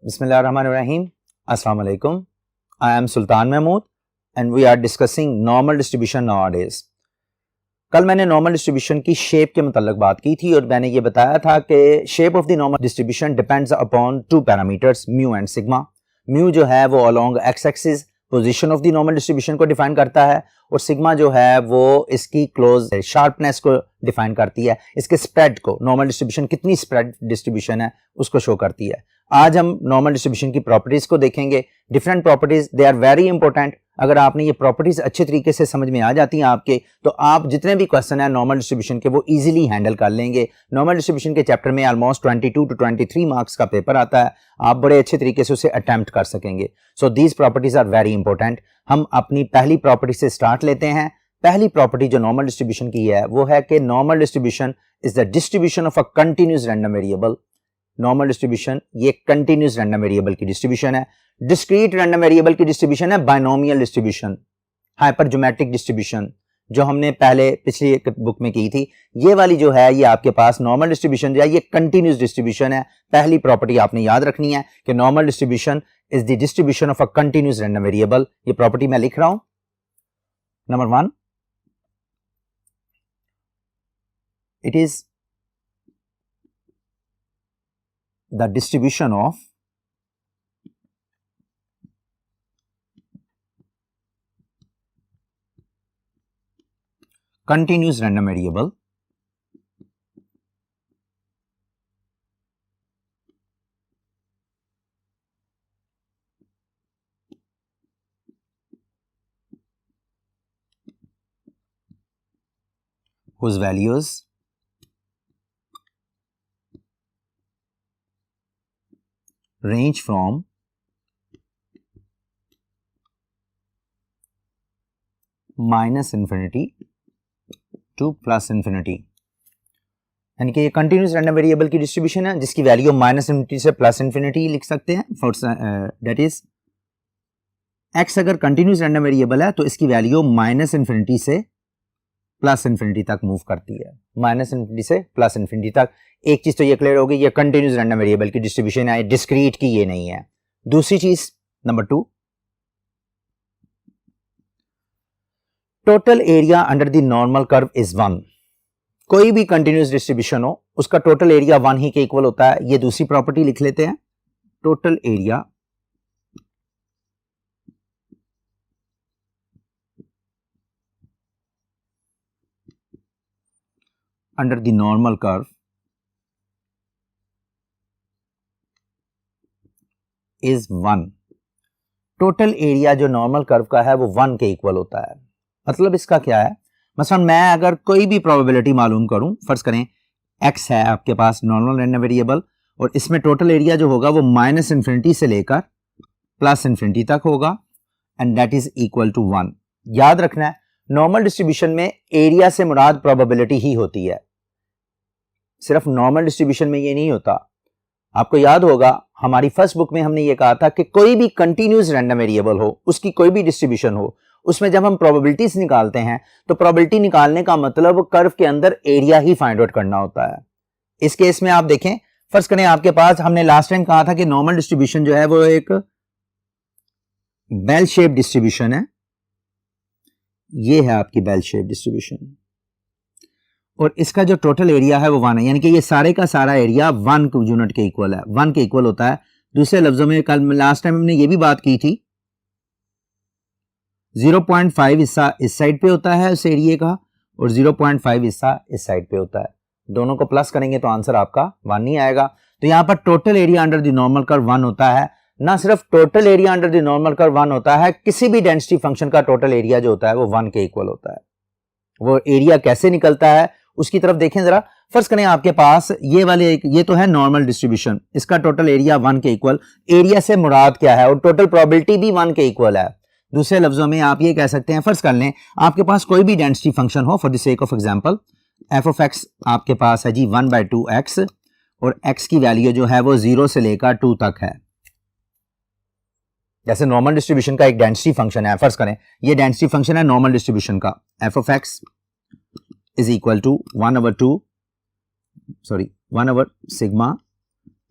Bismillahirrahmanirrahim. Assalamu alaikum. I am Sultan Mahmood and we are discussing normal distribution nowadays. कल मैंने normal distribution की shape के मुताल्लिक बात की थी और मैंने ये बताया था कि shape of the normal distribution depends upon two parameters mu and sigma. Mu जो है वो along x axis position of the normal distribution को डिफाइन करता है और सिग्मा जो है वो इसकी क्लोज शार्पनेस को डिफाइन करती है, इसके स्प्रेड को, नॉर्मल डिस्ट्रीब्यूशन कितनी स्प्रेड डिस्ट्रीब्यूशन है उसको शो करती है. आज हम नॉर्मल डिस्ट्रीब्यूशन की प्रॉपर्टीज को देखेंगे. Different properties, they are very important. अगर आपने ये प्रॉपर्टीज अच्छे तरीके से समझ में आ जाती हैं आपके, तो आप जितने भी क्वेश्चन है नॉर्मल डिस्ट्रीब्यूशन के वो इजीली हैंडल कर लेंगे. नॉर्मल डिस्ट्रीब्यूशन के चैप्टर में ऑलमोस्ट 22 to 23 मार्क्स का पेपर आता है. आप बड़े अच्छे तरीके से उसे अटेम्प्ट कर सकेंगे. So these properties are very important. हम अपनी पहली प्रॉपर्टी से स्टार्ट लेते हैं. पहली प्रॉपर्टी जो नॉर्मल डिस्ट्रीब्यूशन की है वो है कि normal distribution is the distribution of a continuous random variable. Normal distribution ये कंटिन्यूस रैंडम वेरिएबल की डिस्ट्रीब्यूशन है. डिस्क्रीट रैंडम वेरिएबल की डिस्ट्रीब्यूशन है बाइनोमियल डिस्ट्रीब्यूशन, हाइपरज्योमेट्रिक डिस्ट्रीब्यूशन, जो हमने पहले पिछली एक बुक में की थी. ये वाली जो है ये आपके पास नॉर्मल डिस्ट्रीब्यूशन जो है ये कंटिन्यूस डिस्ट्रीब्यूशन है. पहली प्रॉपर्टी आपने याद रखनी है कि normal distribution is the distribution of a continuous random variable. ये प्रॉपर्टी मैं लिख रहा हूं. Number 1, it is the distribution of continuous random variable whose values range from minus infinity two plus infinity. यानी कि ये कंटिन्यूस रैंडम वेरिएबल की distribution है जिसकी वैल्यू माइनस इन्फिनिटी से प्लस इन्फिनिटी लिख सकते हैं. दैट इज एक्स अगर कंटिन्यूस रैंडम वेरिएबल है तो इसकी वैल्यू माइनस इन्फिनिटी से प्लस इन्फिनिटी तक मूव करती है. माइनस इन्फिनिटी से प्लस इन्फिनिटी तक. एक चीज तो ये क्लियर होगी, ये कंटिन्यूस रैंडम वेरिएबल की डिस्ट्रीब्यूशन है, डिस्क्रीट की ये नहीं है. दूसरी चीज number 2, total area under the normal curve is 1. कोई भी कंटिन्यूस डिस्ट्रीब्यूशन हो उसका टोटल एरिया 1 ही के इक्वल होता है. ये दूसरी प्रॉपर्टी लिख लेते हैं. Total area under the normal curve is 1. Total area जो नॉर्मल कर्व का है वो 1 के इक्वल होता है. मतलब इसका क्या है, मसलन मैं अगर कोई भी प्रोबेबिलिटी मालूम करूं, फर्ज करें x है आपके पास नॉर्मल रैंडम वेरिएबल और इसमें टोटल एरिया जो होगा वो माइनस इन्फिनिटी से लेकर प्लस इन्फिनिटी तक होगा and that is equal to 1. याद रखना है नॉर्मल डिस्ट्रीब्यूशन में एरिया से मुराद प्रोबेबिलिटी ही होती है. सिर्फ नॉर्मल डिस्ट्रीब्यूशन में ये नहीं होता. आपको याद होगा हमारी फर्स्ट बुक में हमने ये कहा था कि कोई भी कंटिन्यूस रैंडम वेरिएबल हो, उसकी कोई भी डिस्ट्रीब्यूशन हो, उसमें जब हम प्रोबेबिलिटीज निकालते हैं तो प्रोबेबिलिटी निकालने का मतलब कर्व के अंदर एरिया ही फाइंड आउट करना होता है. इस केस में आप देखें, फर्ज करें आपके पास, हमने लास्ट टाइम कहा था कि नॉर्मल डिस्ट्रीब्यूशन जो है वो एक बेल शेप डिस्ट्रीब्यूशन है. ये है आपकी बेल शेप डिस्ट्रीब्यूशन और इसका जो टोटल एरिया है वो 1 है. यानी कि ये सारे का सारा एरिया 1 यूनिट के इक्वल है, 1 के इक्वल होता है. दूसरे लफ्जों में कल लास्ट टाइम हमने ये भी बात की थी, 0.5 हिस्सा इस साइड पे होता है उस एरिया का और 0.5 हिस्सा इस साइड पे होता है. दोनों को प्लस करेंगे तो आंसर आपका 1 नहीं आएगा. तो यहां पर total area under the normal curve 1 होता है. ना सिर्फ total area under the normal curve 1 होता है, किसी भी डेंसिटी फंक्शन का टोटल एरिया जो होता है वो 1 के इक्वल होता है. वो एरिया कैसे निकलता है उसकी तरफ देखें जरा. फर्ज करें आपके पास ये वाले, ये तो है नॉर्मल डिस्ट्रीब्यूशन, इसका टोटल एरिया 1 के इक्वल. एरिया से मुराद क्या है, और टोटल प्रोबेबिलिटी भी 1 के इक्वल है. दूसरे लफ्जों में आप ये कह सकते हैं, फर्ज कर लें आपके पास कोई भी डेंसिटी फंक्शन हो, for the sake of example F of x आपके पास है जी 1/2x और x की वैल्यू जो है वो 0 से लेकर 2 तक है. जैसे नॉर्मल डिस्ट्रीब्यूशन का एक डेंसिटी फंक्शन है, फर्ज करें ये डेंसिटी फंक्शन है नॉर्मल डिस्ट्रीब्यूशन का, f of x is equal to 1/2 1/σ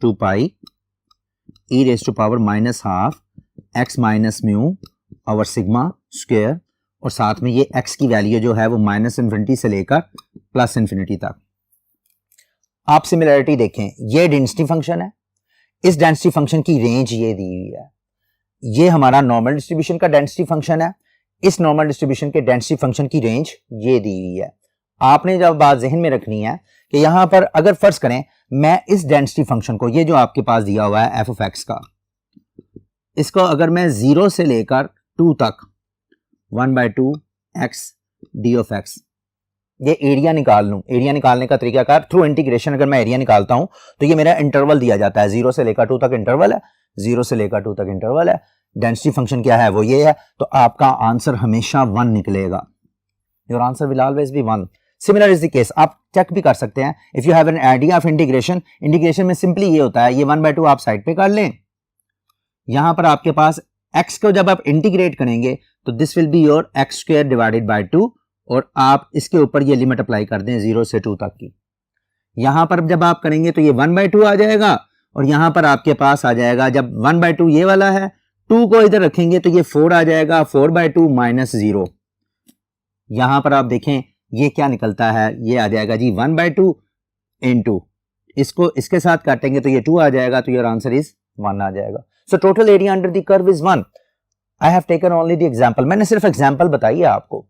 2 pi e raise to power minus half x minus mu over sigma square, और साथ में ये x की वैल्यू जो है वो माइनस इन्फिनिटी से लेकर प्लस इन्फिनिटी तक। आप सिमिलरिटी देखें, ये डेंसिटी फंक्शन है, इस डेंसिटी फंक्शन की रेंज ये दी हुई है, ये हमारा नॉर्मल डिस्ट्रीब्यूशन का डेंसिटी फंक्शन है, इस नॉर्मल डिस्ट्रीब्यूशन के डेंसिटी फंक्शन की रेंज ये दी हुई है। आपने जब बात जहन में रखनी है कि यहां पर अगर फर्ज करें मैं इस डेंसिटी फंक्शन को, ये जो आपके पास दिया हुआ है एफ ऑफ एक्स का, इसको अगर मैं 0 से लेकर 2 तक 1/2 एक्स डी ऑफ एक्स, ये एरिया निकाल लूं, एरिया निकालने का तरीकाकार थ्रू इंटीग्रेशन अगर मैं एरिया निकालता हूं तो ये मेरा इंटरवल दिया जाता है, 0 से लेकर 2 तक इंटरवल है, 0 से लेकर 2 तक इंटरवल है, डेंसिटी फंक्शन क्या है वो ये है, तो आपका आंसर हमेशा 1 निकलेगा। Your answer will always be 1। Similar is the case, आप चेक भी कर सकते हैं if you have an idea of integration. Integration में सिंपली ये होता है, ये 1/2 आप साइड पे कर लें, यहां पर आपके पास x को जब आप इंटीग्रेट करेंगे तो this will be your x square divided by 2, और आप इसके ऊपर ये लिमिट अप्लाई कर दें 0 से 2 तक की। यहां पर जब आप करेंगे तो ये 1/2 आ जाएगा, और यहां पर आपके पास आ जाएगा, जब 1/2 ये वाला है, 2 को इधर रखेंगे तो ये 4 आ जाएगा, 4/2 माइनस 0। यहां पर आप देखें ये क्या निकलता है, ये आ जाएगा जी 1/2 इंटू, इसको इसके साथ काटेंगे तो ये 2 आ जाएगा, तो योर आंसर इज 1 आ जाएगा। So total area under the curve is 1। I have taken only the example, मैंने सिर्फ एग्जांपल बताई है आपको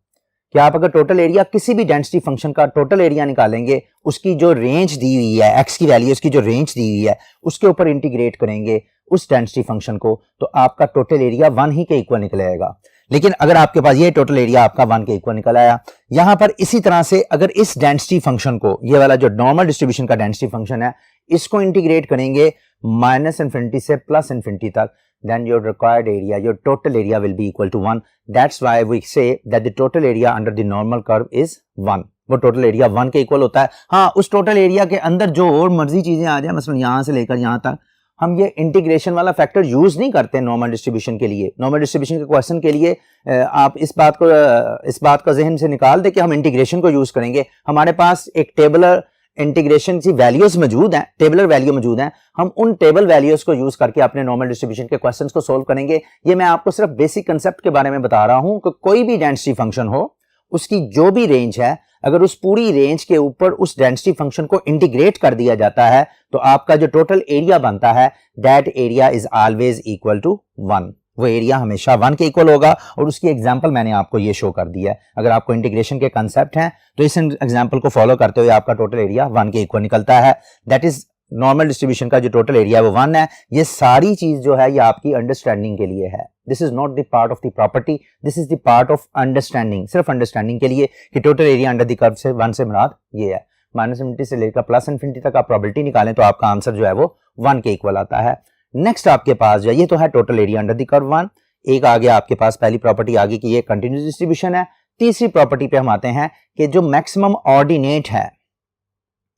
कि आप अगर टोटल एरिया किसी भी डेंसिटी फंक्शन का टोटल एरिया निकालेंगे, उसकी जो रेंज दी हुई है एक्स की वैल्यू, उसकी जो रेंज दी हुई है उसके ऊपर इंटीग्रेट करेंगे उस डेंसिटी फंक्शन को, तो आपका टोटल एरिया 1 ही के इक्वल निकलेगा। लेकिन अगर आपके पास ये टोटल एरिया आपका 1 के इक्वल निकल आया, यहां पर इसी तरह से अगर इस डेंसिटी फंक्शन को, ये वाला जो नॉर्मल डिस्ट्रीब्यूशन का डेंसिटी फंक्शन है, इसको इंटीग्रेट करेंगे माइनस इन्फिनिटी से प्लस इन्फिनिटी तक, then your required area, your total area will be equal to 1. That's why we say that the total area under the normal curve is 1. वो total area 1 के equal होता है। हाँ, उस total area के अंदर जो और मर्जी चीजें आ जाए, मतलब यहां से लेकर यहां तक, हम ये इंटीग्रेशन वाला फैक्टर यूज नहीं करते नॉर्मल डिस्ट्रीब्यूशन के लिए। नॉर्मल डिस्ट्रीब्यूशन के क्वेश्चन के लिए आप इस बात का जहन से निकाल दे कि हम इंटीग्रेशन को यूज करेंगे। हमारे पास एक टेबलर इंटीग्रेशन की वैल्यूज मौजूद हैं, टेबलर वैल्यू मौजूद हैं, हम उन टेबल वैल्यूज को यूज करके अपने नॉर्मल डिस्ट्रीब्यूशन के क्वेश्चंस को सोल्व करेंगे। ये मैं आपको सिर्फ बेसिक कंसेप्ट के बारे में बता रहा हूं कि कोई भी डेंसिटी फंक्शन हो, उसकी जो भी रेंज है, अगर उस पूरी रेंज के ऊपर उस डेंसिटी फंक्शन को इंटीग्रेट कर दिया जाता है तो आपका जो टोटल एरिया बनता है, that area is always equal to 1। वो एरिया हमेशा 1 के इक्वल होगा, और उसकी एग्जांपल मैंने आपको ये शो कर दिया है। अगर आपको इंटीग्रेशन के कंसेप्ट हैं तो इस एग्जांपल को फॉलो करते हुए आपका टोटल एरिया 1 के इक्वल निकलता है। दैट इज नॉर्मल डिस्ट्रीब्यूशन का जो टोटल एरिया है वो 1 है। ये सारी चीज जो है ये आपकी अंडरस्टैंडिंग के लिए है। This is not the part of the property, this is the part of understanding, सिर्फ अंडरस्टैंडिंग के लिए कि total area under the curve से 1 से मुराद ये है। माइनस इन्फिनिटी से लेकर प्लस इन्फिनिटी तक आप प्रोबेबिलिटी निकालें तो आपका आंसर जो है वो 1 के इक्वल आता है। नेक्स्ट आपके पास जो है, ये तो है total area under the curve 1। एक आ गया आपके पास, पहली प्रॉपर्टी आ गई कि ये कंटिन्यूअस डिस्ट्रीब्यूशन है। तीसरी प्रॉपर्टी पे हम आते हैं कि जो मैक्सिमम ऑर्डिनेट है।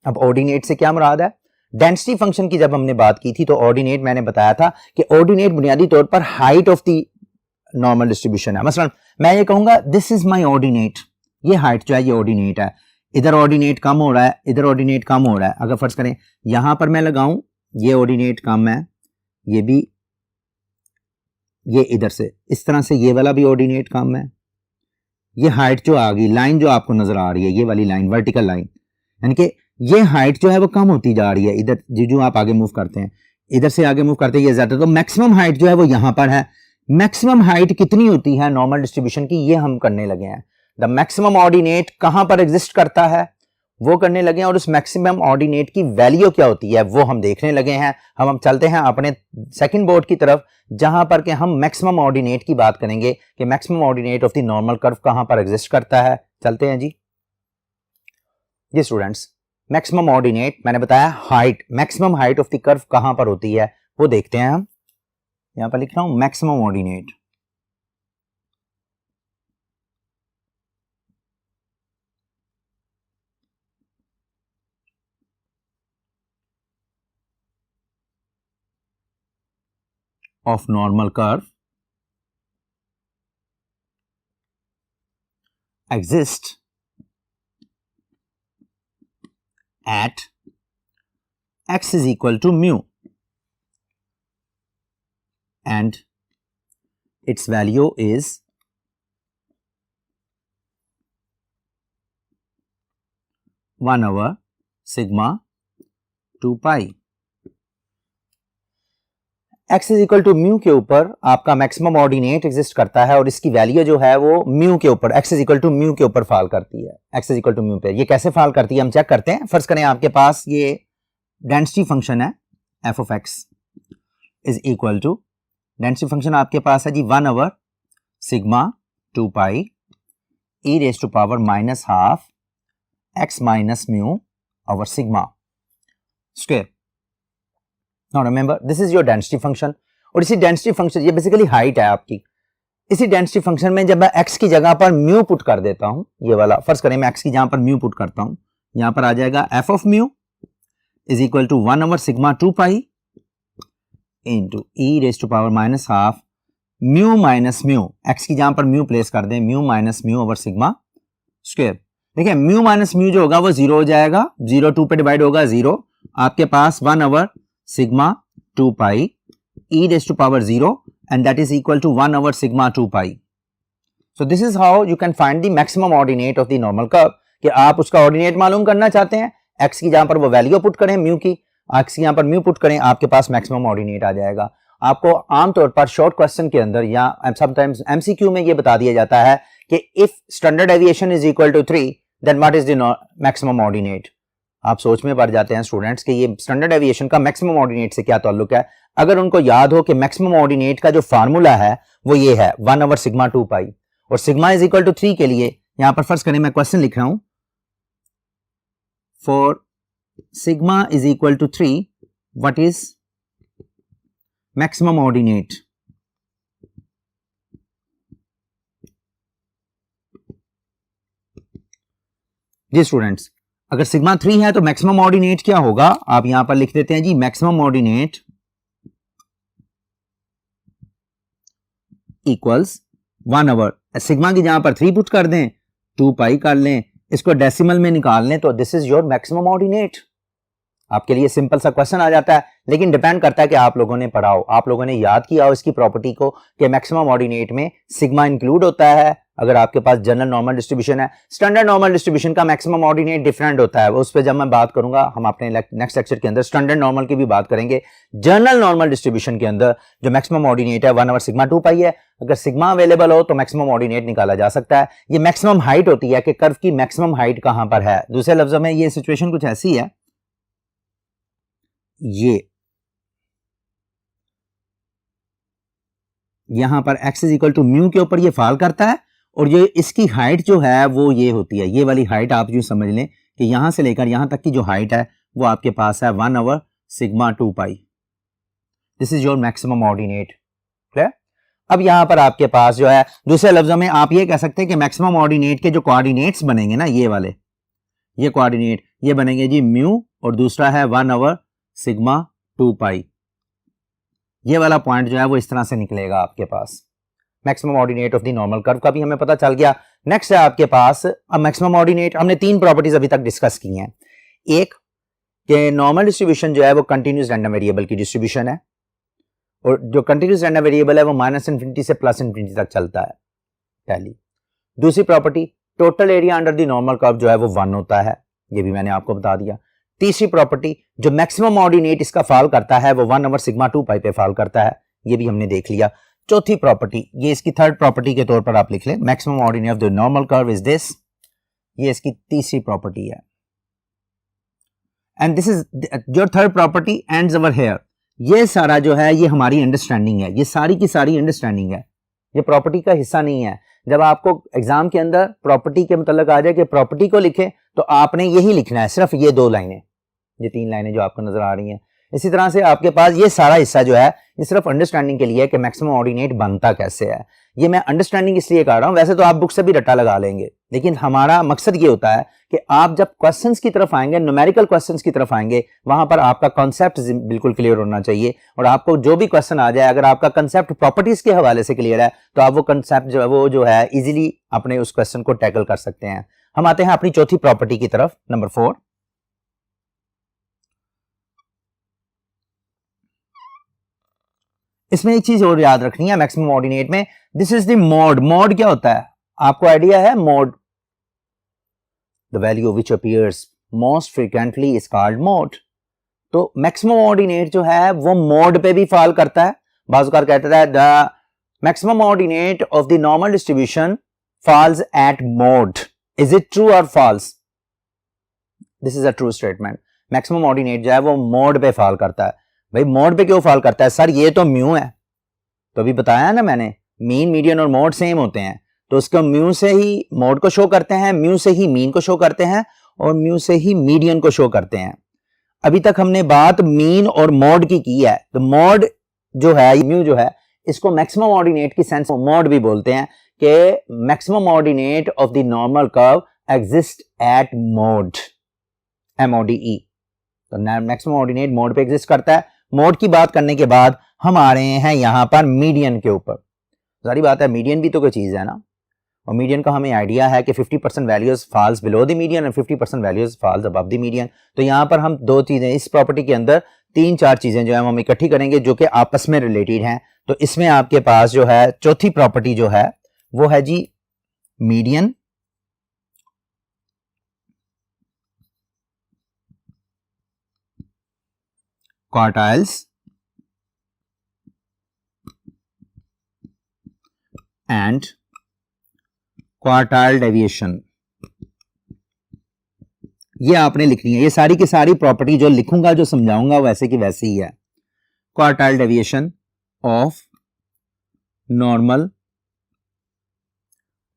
अब ऑर्डिनेट से क्या मुराद है? डेंसिटी फंक्शन की जब हमने बात की थी तो ऑर्डिनेट मैंने बताया था कि ऑर्डिनेट बुनियादी तौर पर height of the normal distribution है। मसलन मैं ये कहूंगा दिस इज माय ऑर्डिनेट, ये हाइट जो है ये ऑर्डिनेट है। इधर ऑर्डिनेट कम हो रहा है, इधर ऑर्डिनेट कम हो रहा है। अगर फर्ज करें यहां पर मैं लगाऊं ये ऑर्डिनेट कम है, ये भी, ये इधर से इस तरह से ये वाला भी ऑर्डिनेट कम है। ये हाइट जो आ गई, लाइन जो आपको नजर आ रही है, ये वाली लाइन, वर्टिकल लाइन, यानी कि ये हाइट जो है वो कम होती जा रही है। इधर जो आप आगे मूव करते हैं, इधर से आगे मूव करते हैं, ये ज्यादा, तो मैक्सिमम हाइट जो है वो यहां पर है। मैक्सिमम हाइट कितनी होती है नॉर्मल डिस्ट्रीब्यूशन की, ये हम करने लगे हैं। द मैक्सिमम ऑर्डिनेट कहां पर एग्जिस्ट करता है वो करने लगे हैं, और उस मैक्सिमम ऑर्डिनेट की वैल्यू क्या होती है वो हम देखने लगे हैं। हम चलते हैं अपने सेकंड बोर्ड की तरफ, जहां पर के हम मैक्सिमम ऑर्डिनेट की बात करेंगे कि maximum ordinate of the normal curve कहां पर एग्जिस्ट करता है। चलते हैं जी स्टूडेंट्स, मैक्सिमम ऑर्डिनेट मैंने बताया height, maximum height of the curve कहां पर होती है वो देखते हैं हम। यहां पर लिख रहा हूं maximum ordinate. of normal curve exist at x is equal to mu. and its value is 1/sigma 2 pi. x is equal to mu के ऊपर आपका मैक्सिमम ऑर्डिनेट एग्जिस्ट करता है और इसकी वैल्यू जो है वो म्यू के ऊपर x is equal to mu के ऊपर फॉल करती है. x is equal to mu पे ये कैसे फॉल करती है हम चेक करते हैं. फर्स्ट करें आपके पास ये डेंसिटी फंक्शन है f of x is equal to density function आपके पास है जी 1/sigma 2 pi e raised to power minus half x minus mu over sigma square. Now remember this is your density function और इसी density function ये basically height है आपकी. इसी density function में जब मैं x की जगह पर म्यू पुट कर देता हूं, ये वाला फर्स्ट करें मैं x की जगह पर म्यू पुट करता हूं, यहां पर आ जाएगा f of mu is equal to 1/sigma 2 pi into e raised to power minus half mu minus mu. x की जहां पर म्यू प्लेस कर दें, mu minus mu over sigma square. देखिए म्यू माइनस म्यू जो होगा वो 0 हो जाएगा, 0 2 पे डिवाइड होगा 0. आपके पास 1/sigma 2 pi e raised to power 0 and that is equal to 1/sigma 2 pi. So this is how you can find the maximum ordinate of the normal curve. कि आप उसका ऑर्डिनेट मालूम करना चाहते हैं, x की जहां पर वो वैल्यू पुट करें म्यू की, x की यहां पर म्यू पुट करें, आपके पास मैक्सिमम ऑर्डिनेट आ जाएगा. आपको आमतौर पर शॉर्ट क्वेश्चन के अंदर या समटाइम्स एमसीक्यू में ये बता दिया जाता है कि if standard deviation is equal to 3 then what is the maximum ordinate. आप सोच में पड़ जाते हैं स्टूडेंट्स कि ये स्टैंडर्ड डेविएशन का मैक्सिमम ऑर्डिनेट से क्या ताल्लुक है. अगर उनको याद हो कि मैक्सिमम ऑर्डिनेट का जो फार्मूला है वो ये है 1/sigma 2 pi और सिग्मा इज इक्वल टू 3 के लिए यहां पर फर्स्ट करें मैं क्वेश्चन लिख रहा हूं for sigma is equal to 3 what is maximum ordinate. जी स्टूडेंट्स अगर सिग्मा 3 है तो मैक्सिमम ऑर्डिनेट क्या होगा, आप यहां पर लिख देते हैं जी मैक्सिमम ऑर्डिनेट इक्वल्स 1/सिग्मा की जहां पर 3 पुट कर दें, 2 पाई कर लें, इसको डेसिमल में निकाल लें तो this is your maximum ordinate. आपके लिए सिंपल सा क्वेश्चन आ जाता है, लेकिन डिपेंड करता है कि आप लोगों ने पढ़ा हो, आप लोगों ने याद किया हो इसकी प्रॉपर्टी को कि मैक्सिमम ऑर्डिनेट में सिग्मा इंक्लूड होता है. अगर आपके पास जनरल नॉर्मल डिस्ट्रीब्यूशन है, स्टैंडर्ड नॉर्मल डिस्ट्रीब्यूशन का मैक्सिमम ऑर्डिनेट डिफरेंट होता है, उस पर जब मैं बात करूंगा हम अपने नेक्स्ट लेक्चर के अंदर स्टैंडर्ड नॉर्मल की भी बात करेंगे. जनरल नॉर्मल डिस्ट्रीब्यूशन के अंदर जो मैक्सिमम ऑर्डिनेट है 1/sigma 2 pi है. अगर सिग्मा अवेलेबल हो तो मैक्सिमम ऑर्डिनेट निकाला जा सकता है. ये मैक्सिमम हाइट होती है कि कर्व की मैक्सिमम हाइट कहां पर है. दूसरे लफ्जों में ये सिचुएशन कुछ ऐसी है, ये यहां पर x is equal to mu के ऊपर ये फॉल करता है और ये इसकी हाइट जो है वो ये होती है, ये वाली हाइट आप यूं समझ लें कि यहां से लेकर यहां तक की जो हाइट है वो आपके पास है 1/sigma 2 pi. This is your maximum ordinate. Clear. अब यहां पर आपके पास जो है दूसरे लफ्जों में आप ये कह सकते हैं कि मैक्सिमम ऑर्डिनेट के जो कोऑर्डिनेट्स बनेंगे ना, ये वाले ये कोऑर्डिनेट ये बनेंगे जी म्यू और दूसरा है 1/sigma 2 pi. ये वाला पॉइंट जो है वो इस तरह से निकलेगा आपके पास. Maximum ordinate of the normal curve का भी हमें पता चल गया. नेक्स्ट है आपके पास अब मैक्सिमम ऑर्डिनेट. हमने 3 प्रॉपर्टीज अभी तक डिस्कस की हैं. एक कि नॉर्मल डिस्ट्रीब्यूशन जो है वो कंटिन्यूस रैंडम वेरिएबल की डिस्ट्रीब्यूशन है और जो कंटिन्यूस रैंडम वेरिएबल है वो -∞ से +∞ तक चलता है, पहली. दूसरी property total area under the normal curve जो है वो 1 होता है, ये भी मैंने आपको बता दिया. तीसरी प्रॉपर्टी जो मैक्सिमम ऑर्डिनेट इसका फॉल करता है वो 1/sigma 2 pi पे फॉल करता है, ये भी हमने देख लिया. चौथी प्रॉपर्टी ये इसकी थर्ड प्रॉपर्टी के तौर पर आप लिख लें, maximum ordinate of the normal curve is this, ये इसकी तीसरी प्रॉपर्टी है. And this is your third property ends over here. ये सारा जो है ये हमारी अंडरस्टैंडिंग है, ये सारी की सारी अंडरस्टैंडिंग है, ये प्रॉपर्टी का हिस्सा नहीं है. जब आपको एग्जाम के अंदर प्रॉपर्टी के मुताल्लिक आ जाए कि प्रॉपर्टी को लिखे तो आपने यही लिखना है, सिर्फ ये 2 लाइनें, ये 3 लाइनें जो आपको नजर आ रही हैं. इसी तरह से आपके पास ये सारा हिस्सा जो है ये सिर्फ अंडरस्टैंडिंग के लिए है कि मैक्सिमम ऑर्डिनेट बनता कैसे है. ये मैं अंडरस्टैंडिंग इसलिए कर रहा हूं, वैसे तो आप बुक से भी रट्टा लगा लेंगे, लेकिन हमारा मकसद ये होता है कि आप जब क्वेश्चंस की तरफ आएंगे, न्यूमेरिकल क्वेश्चंस की तरफ आएंगे, वहां पर आपका कॉन्सेप्ट बिल्कुल क्लियर होना चाहिए. और आपको जो भी क्वेश्चन आ जाए, अगर आपका कंसेप्ट प्रॉपर्टीज के हवाले से क्लियर है तो आप वो कंसेप्ट जो है इजीली अपने उस क्वेश्चन को टैकल कर सकते हैं. हम आते हैं अपनी चौथी प्रॉपर्टी की तरफ, नंबर 4. इसमें एक चीज और याद रखनी है मैक्सिमम ऑर्डिनेट में, this is the mode. Mode क्या होता है, आपको आइडिया है? Mode, the value which appears most frequently is called mode. तो मैक्सिमम ऑर्डिनेट जो है वो मोड पे भी फॉल करता है। बाज़ कहता है the maximum ordinate of the normal distribution falls at mode. Is it true और false? This is a true statement. Maximum ordinate जो है वो मोड पे फॉल करता है। भाई मोड पे क्यों फॉल करता है सर? ये तो म्यू है, तो अभी बताया ना मैंने, मीन मीडियन और मोड सेम होते हैं, तो उसको म्यू से ही मोड को शो करते हैं, म्यू से ही मीन को शो करते हैं और म्यू से ही मीडियन को शो करते हैं। अभी तक हमने बात मीन और मोड की है। तो मोड जो है, म्यू जो है, इसको मैक्सिमम ऑर्डिनेट की सेंस मोड भी बोलते हैं कि maximum ordinate of the normal curve exist at mode, MODE। तो मैक्सिमम ऑर्डिनेट मोड पे एग्जिस्ट करता है। मोड की बात करने के बाद हम आ रहे हैं यहां पर मीडियन के ऊपर। सारी बात है, मीडियन भी तो कोई चीज है ना, और मीडियन का हमें आइडिया है कि 50% values falls below the median और 50% values falls above the median. तो यहां पर हम दो चीजें, इस प्रॉपर्टी के अंदर 3-4 चीजें जो है हम इकट्ठी करेंगे जो कि आपस में रिलेटेड हैं। तो इसमें आपके पास जो है चौथी प्रॉपर्टी जो है वो है जी median, quartiles and quartile deviation. ये आपने लिखनी है। ये सारी की सारी प्रॉपर्टी जो लिखूंगा, जो समझाऊंगा, वैसे की वैसे ही है। Quartile deviation of normal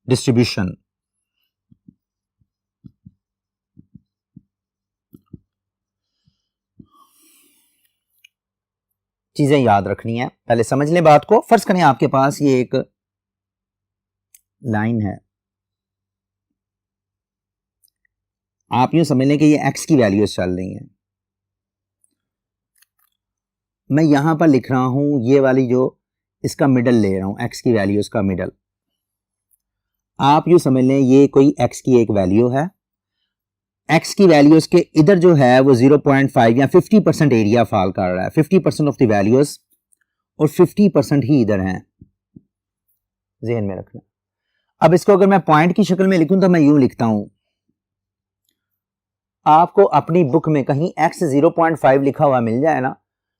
distribution. चीजें याद रखनी है, पहले समझ लें बात को। फर्ज करें आपके पास ये एक लाइन है, आप यूं समझ लें कि ये x की वैल्यूज चल रही हैं। मैं यहां पर लिख रहा हूं ये वाली जो इसका मिडल ले रहा हूं, x की वैल्यूज का मिडल। आप यूं समझ लें ये कोई x की एक वैल्यू है। x की वैल्यूज के इधर जो है वो 0.5 या 50% एरिया फॉल कर रहा है, 50% ऑफ द वैल्यूज, और 50% ही इधर हैं, ज़हन में रखना। अब इसको अगर मैं पॉइंट की शक्ल में लिखूं तो मैं यूं लिखता हूं, आपको अपनी बुक में कहीं x 0.5 लिखा हुआ मिल जाए ना,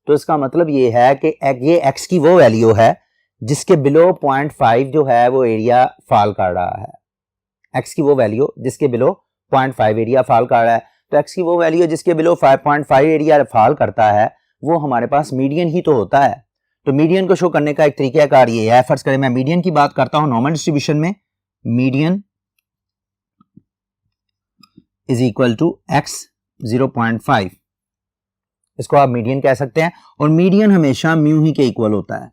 तो इसका मतलब ये है कि ये x की वो वैल्यू है जिसके बिलो 0.5 जो है वो एरिया फॉल कर रहा है। x की वो वैल्यू जिसके बिलो 0.5 एरिया फॉल कर रहा है। तो x की वो वैल्यू जिसके बिलो 5.5 एरिया फॉल करता है वो हमारे पास मीडियन ही तो होता है। तो मीडियन को शो करने का एक तरीकाकार ये है। फर्ज करें मैं मीडियन की बात करता हूं नॉर्मल डिस्ट्रीब्यूशन में, median is equal to x 0.5, इसको आप मीडियन कह सकते हैं। और मीडियन हमेशा म्यू ही के इक्वल होता है।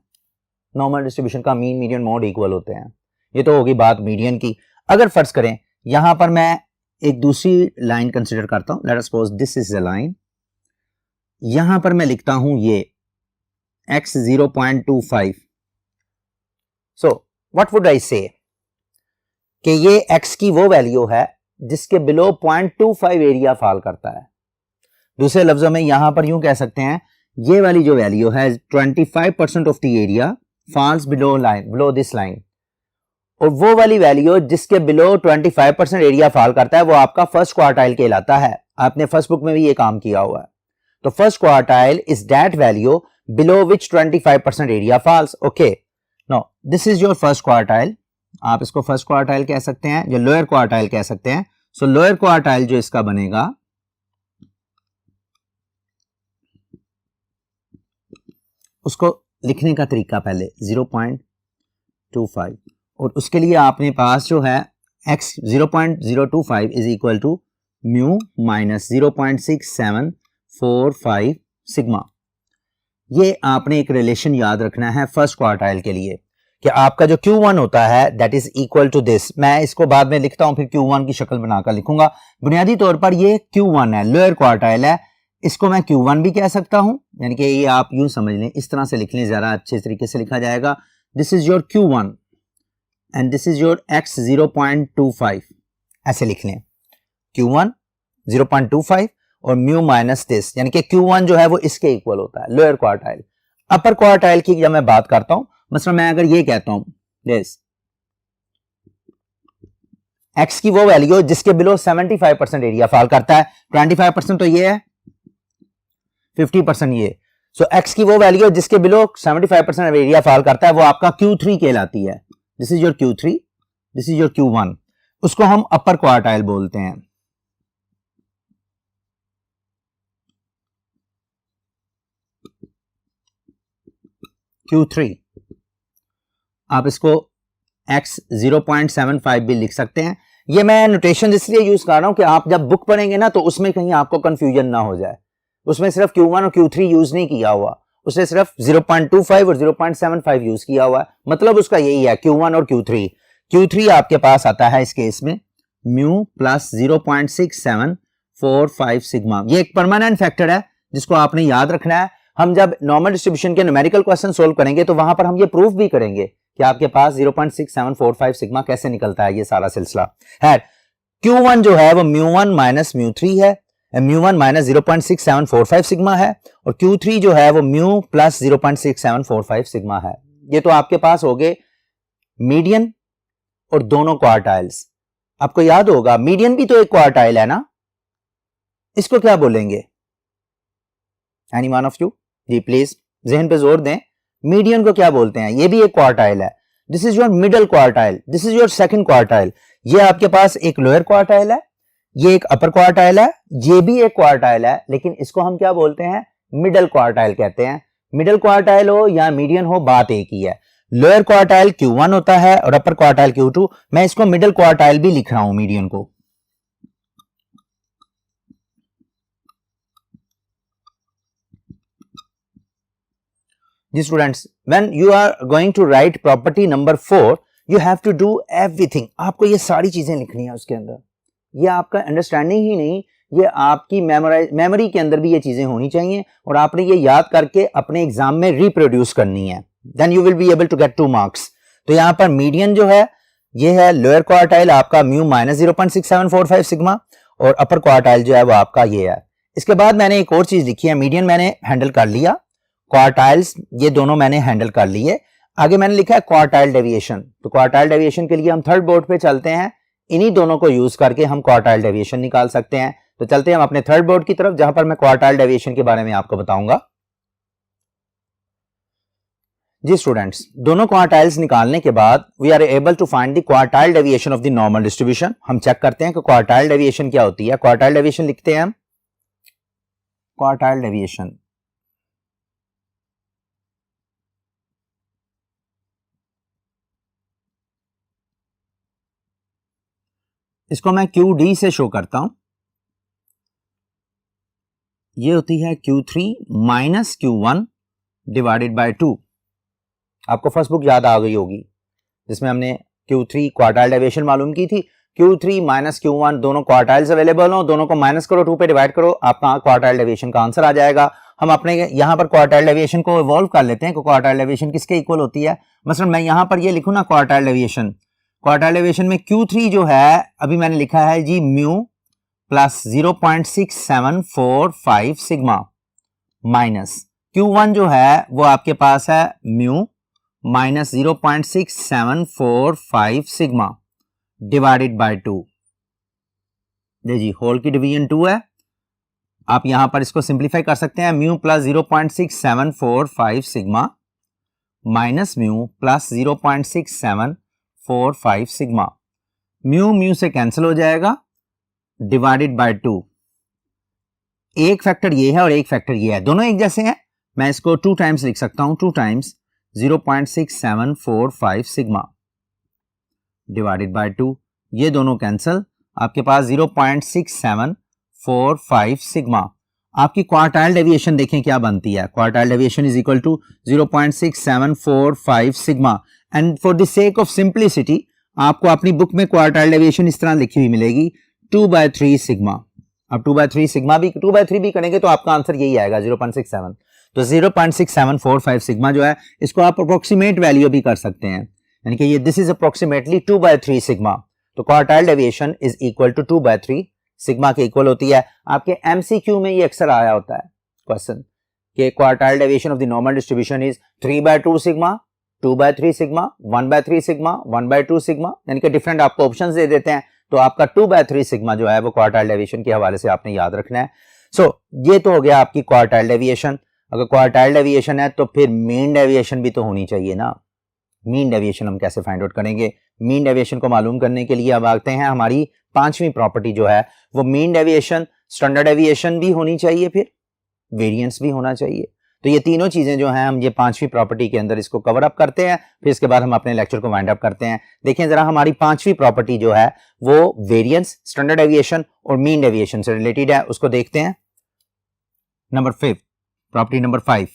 नॉर्मल डिस्ट्रीब्यूशन का मीन मीडियन मोड इक्वल होते हैं। ये तो होगी बात मीडियन की। अगर फर्ज करें यहां पर मैं एक दूसरी लाइन कंसीडर करता हूं, let us suppose this is the line, यहां पर मैं लिखता हूं ये x 0.25। So what would I से कि ये x की वो वैल्यू है जिसके बिलो 0.25 एरिया फॉल करता है। दूसरे लफ्जों में यहां पर यूं कह सकते हैं ये वाली जो वैल्यू है 25% of the area falls below line, below this line, और वो वाली वैल्यू जिसके बिलो 25% एरिया फॉल करता है वो आपका फर्स्ट क्वार्टाइल कहलाता है। आपने फर्स्ट बुक में भी ये काम किया हुआ है। तो first quartile is that value below which 25% area falls. Okay, no this is your first quartile. आप इसको फर्स्ट क्वार्टाइल कह सकते हैं या लोअर क्वार्टाइल कह सकते हैं। सो लोअर क्वार्टाइल जो इसका बनेगा उसको लिखने का तरीका पहले 0.25, और उसके लिए आपने पास जो है x 0.025 is equal to mu minus 0.6745 sigma. ये आपने एक रिलेशन याद रखना है फर्स्ट क्वार्टाइल के लिए कि आपका जो Q1 होता है that is equal to this. मैं इसको बाद में लिखता हूं, फिर Q1 की शक्ल बनाकर लिखूंगा। बुनियादी तौर पर ये Q1 है, लोअर क्वार्टाइल है, इसको मैं Q1 भी कह सकता हूं, यानी कि ये आप यूं समझ लें, इस तरह से लिख लें, ज्यादा अच्छे तरीके से लिखा जाएगा। This is your Q1 and this is your x 0.25, ऐसे लिख लें, Q1 0.25 और म्यू माइनस दिस, यानी कि Q1 जो है वो इसके इक्वल होता है, लोअर क्वार्टाइल। अपर क्वार्टाइल की जब मैं बात करता हूं, मतलब मैं अगर ये कहता हूं दिस एक्स की वो वैल्यू जिसके बिलो 75% एरिया फॉल करता है, 25% तो ये है, 50% ये। सो एक्स की वो वैल्यू जिसके बिलो 75% एरिया फॉल करता है वो आपका Q3 कहलाती है। This is your Q3, this is your Q1, उसको हम अपर क्वार्टाइल बोलते हैं। Q3 आप इसको x 0.75 भी लिख सकते हैं। ये मैं नोटेशन इसलिए यूज कर रहा हूं कि आप जब बुक पढ़ेंगे ना तो उसमें कहीं आपको कंफ्यूजन ना हो जाए। उसमें सिर्फ Q1 और Q3 यूज नहीं किया हुआ, उसने सिर्फ 0.25 और 0.75 यूज किया हुआ है। मतलब उसका यही है Q1 और Q3। Q3 आपके पास आता है इस केस में म्यू प्लस 0.6745 सिग्मा। ये एक परमानेंट फैक्टर है जिसको आपने याद रखना है। हम जब नॉर्मल डिस्ट्रीब्यूशन के न्यूमेरिकल क्वेश्चन सोल्व करेंगे तो वहां पर हम ये प्रूफ भी करेंगे कि आपके पास 0.6745 सिग्मा कैसे निकलता है। ये सारा सिलसिला है। Q1 जो है वो म्यू1 माइनस म्यू3 है, म्यू1 माइनस 0.6745 सिग्मा है, और Q3 जो है वो म्यू प्लस 0.6745 सिग्मा है। ये तो आपके पास हो गए मीडियन और दोनों क्वार्टाइल्स। आपको याद होगा मीडियन भी तो एक क्वार्टाइल है ना, इसको क्या बोलेंगे? एनी वन ऑफ यू जी प्लीज जहन पे जोर दें। मीडियन को क्या बोलते हैं? ये भी एक क्वार्टाइल है। This is your middle quartile, this is your second quartile. ये आपके पास एक लोअर क्वार्टाइल है, ये एक अपर क्वार्टाइल है, ये भी एक क्वार्टाइल है, लेकिन इसको हम क्या बोलते हैं? मिडल क्वार्टाइल कहते हैं। मिडल क्वार्टाइल हो या मीडियन हो, बात एक ही है। लोअर क्वार्टाइल Q1 होता है और अपर क्वार्टाइल Q2। मैं इसको मिडल क्वार्टाइल भी लिख रहा हूं मीडियन को। जी students, when you are going to write property number 4 you have to do everything. आपको ये सारी चीजें लिखनी है उसके अंदर। ये आपका अंडरस्टैंडिंग ही नहीं, ये आपकी मेमोरी के अंदर भी ये चीजें होनी चाहिए और आपने ये याद करके अपने एग्जाम में रिप्रोड्यूस करनी है। Then you will be able to get 2 marks. तो यहां पर मीडियन जो है ये है लोअर क्वार्टाइल आपका म्यू माइनस 0.6745 सिग्मा, और अपर क्वार्टाइल जो है वो आपका ये है। इसके बाद मैंने एक और चीज लिखी है, मीडियन मैंने हैंडल कर लिया, क्वार्टाइल्स ये दोनों मैंने हैंडल कर लिए। आगे मैंने लिखा है क्वार्टाइल डेविएशन। तो क्वार्टाइल डेविएशन के लिए हम थर्ड बोर्ड पे चलते हैं। इन्हीं दोनों को यूज करके हम क्वार्टाइल डेविएशन निकाल सकते हैं। तो चलते हैं हम अपने थर्ड बोर्ड की तरफ जहां पर मैं क्वार्टाइल डेविएशन के बारे में आपको बताऊंगा। जी स्टूडेंट्स, दोनों क्वार्टाइल्स निकालने के बाद we are able to find the quartile deviation of the normal distribution. हम चेक करते हैं कि क्वार्टाइल डेविएशन क्या होती है। क्वार्टाइल डेविएशन लिखते हैं हम, क्वार्टाइल डेविएशन इसको मैं QD से शो करता हूं। ये होती है Q3 minus Q1 divided by 2। आपको फर्स्ट बुक याद आ गई होगी जिसमें हमने Q3 क्वार्टाइल डेविएशन मालूम की थी। Q3 माइनस Q1 दोनों क्वार्टाइल्स अवेलेबल हो, दोनों को माइनस करो, 2 पे डिवाइड करो, आपका क्वार्टाइल डेविएशन का आंसर आ जाएगा। हम अपने यहां पर क्वार्टाइल डेविएशन को इवॉल्व कर लेते हैं कि क्वार्टाइल डेविएशन किसके इक्वल होती है। मसलन मैं यहां पर ये लिखूं ना क्वार्टाइल डेविएशन, क्वार्टाइल डेविएशन में Q3 जो है अभी मैंने लिखा है जी mu plus 0.6745 sigma, minus Q1 जो है वो आपके पास है mu minus 0.6745 sigma divided by 2। जी होल की डिवीजन 2 है। आप यहां पर इसको सिंप्लीफाई कर सकते हैं, mu plus 0.6745 sigma minus mu plus 0.6745 sigma. Mu mu से कैंसिल हो जाएगा, डिवाइडेड बाय 2। एक फैक्टर ये है और एक फैक्टर ये है, दोनों एक जैसे हैं। मैं इसको 2 टाइम्स लिख सकता हूं, 2 टाइम्स 0.6745 सिग्मा डिवाइडेड बाय 2। ये दोनों कैंसिल, आपके पास 0.6745 सिग्मा। आपकी क्वार्टाइल डेविएशन देखें क्या बनती है। Quartile deviation is equal to 0.6745 sigma. And for the sake of simplicity आपको अपनी बुक में क्वार्टाइल डेविएशन इस तरह लिखी हुई मिलेगी 2/3 सिग्मा। अब 2/3 सिग्मा भी 2/3 भी करेंगे तो आपका आंसर यही आएगा 0.67। तो 0.6745 सिग्मा जो है इसको आप अप्रोक्सीमेट वैल्यू भी कर सकते हैं, यानी कि ये दिस इज अप्रोक्सीमेटली 2/3 सिग्मा। तो quartile deviation is equal to 2/3 sigma के इक्वल होती है। आपके MCQ में ये अक्सर आया होता है क्वेश्चन कि quartile deviation of the normal distribution is 3/2 sigma, 2/3 sigma, 1/3 sigma, 1/2 sigma, यानी कि डिफरेंट आपको ऑप्शंस दे देते हैं, तो आपका 2/3 सिग्मा जो है वो क्वार्टाइल डेविएशन के हवाले से आपने याद रखना है। ये तो हो गया आपकी क्वार्टाइल डेविएशन। अगर क्वार्टाइल डेविएशन है तो फिर मीन डेविएशन भी तो होनी चाहिए ना। मीन डेविएशन हम कैसे फाइंड आउट करेंगे? मीन डेविएशन को मालूम करने के लिए अब आते हैं हमारी पांचवी प्रॉपर्टी जो है वो मीन डेविएशन, स्टैंडर्ड डेविएशन भी होनी चाहिए, फिर वेरिएंस भी होना चाहिए। तो ये तीनों चीजें जो हैं हम ये पांचवी प्रॉपर्टी के अंदर इसको कवर अप करते हैं, फिर इसके बाद हम अपने लेक्चर को वाइंड अप करते हैं। देखिए जरा हमारी पांचवी प्रॉपर्टी जो है वो वेरिएंस, स्टैंडर्ड डेविएशन और मीन डेविएशन से रिलेटेड है, उसको देखते हैं। Number 5, property number 5,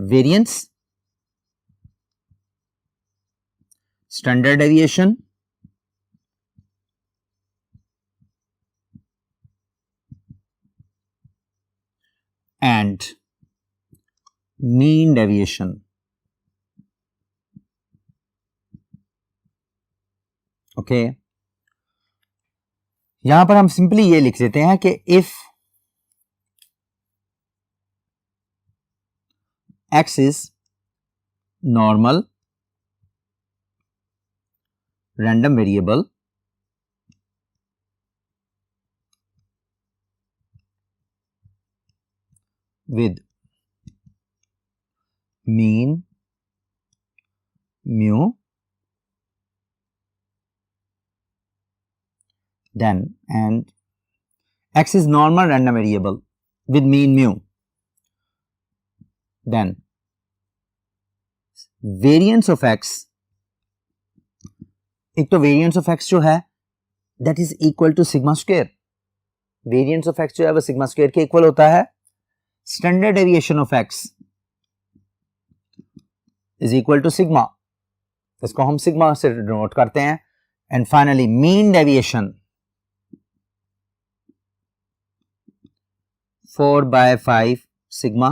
variance, standard deviation and mean deviation। Okay, यहां पर हम सिंपली ये लिख देते हैं कि if x is normal random variable with mean mu, then and x is normal random variable with mean mu, then variance of x, एक तो variance of x जो है that is equal to sigma square, variance of x जो है वो sigma square के equal होता है। Standard deviation of x is equal to sigma, इसको हम सिग्मा से डिनोट करते हैं। And finally mean deviation 4/5 sigma,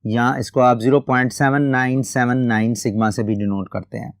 या इसको आप 0.7979 सिग्मा से भी डिनोट करते हैं।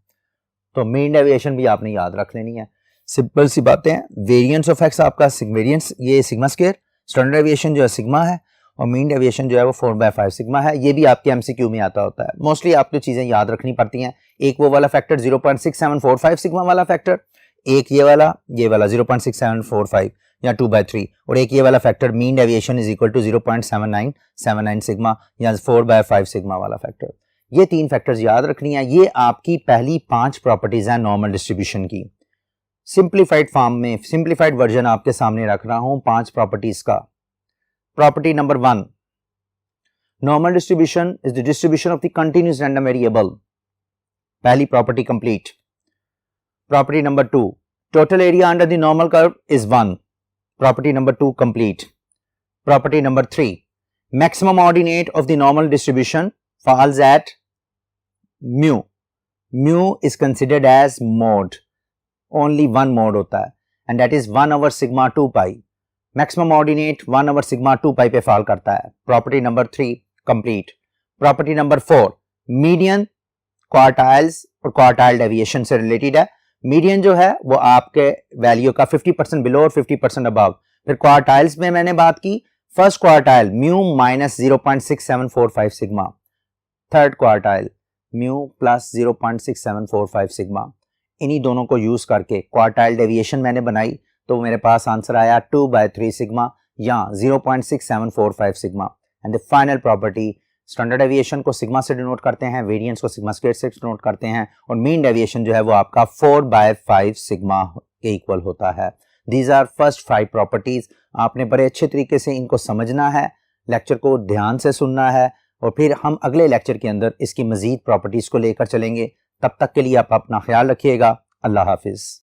तो मीन डेविएशन भी आपने याद रख लेनी है, सिंपल सी बातें हैं। वेरिएंस ऑफ x आपका वेरिएंस ये सिग्मा स्क्वायर, स्टैंडर्ड डेविएशन जो है सिग्मा है और मीन डेविएशन जो है वो 4/5 सिग्मा है। ये भी आपके एमसीक्यू में आता होता है। मोस्टली आपको चीजें याद रखनी पड़ती हैं। एक वो वाला फैक्टर 0.6745 सिग्मा वाला फैक्टर, एक ये वाला 0.6745 या 2/3, और एक ये वाला factor mean deviation is equal to 0.7979 sigma या 4/5 सिग्मा वाला फैक्टर। ये तीन फैक्टर्स याद रखनी है। ये आपकी पहली 5 प्रॉपर्टीज हैं नॉर्मल डिस्ट्रीब्यूशन की। सिंप्लीफाइड फॉर्म में, सिंप्लीफाइड वर्जन आपके सामने रख रहा हूं 5 प्रॉपर्टीज का। Property number 1, normal distribution is the distribution of the continuous random variable, पहली property complete। Property number 2, total area under the normal curve is 1, property number 2 complete। Property number 3, maximum ordinate of the normal distribution falls at mu, mu is considered as mode, only one mode होता है and that is 1/sigma 2 pi, maximum ordinate 1/sigma 2 pi पे fall करता है। Property number 3 complete. Property number 4, median, quartiles और quartile deviation से related है। Median जो है वो आपके वैल्यू का 50% बिलो और 50% अबव। फिर क्वार्टाइल्स में मैंने बात की, first quartile mu minus 0.6745 sigma, third quartile mu plus 0.6745 sigma. इन्हीं दोनों को यूज करके क्वार्टाइल डेविएशन मैंने बनाई, तो मेरे पास आंसर आया 2/3 सिग्मा या 0.6745 sigma. And the final property, standard deviation को सिग्मा से डिनोट करते हैं, वेरिएंस को सिग्मा स्क्वायर से डिनोट करते हैं, और मीन डेविएशन जो है वो आपका 4/5 सिग्मा के इक्वल होता है। These are first 5 properties. आपने बड़े अच्छे तरीके से इनको समझना है, लेक्चर को ध्यान से सुनना है, और फिर हम अगले लेक्चर के अंदर इसकी मजीद प्रॉपर्टीज को लेकर चलेंगे। तब तक के लिए आप अपना ख्याल रखिएगा। अल्लाह हाफिज।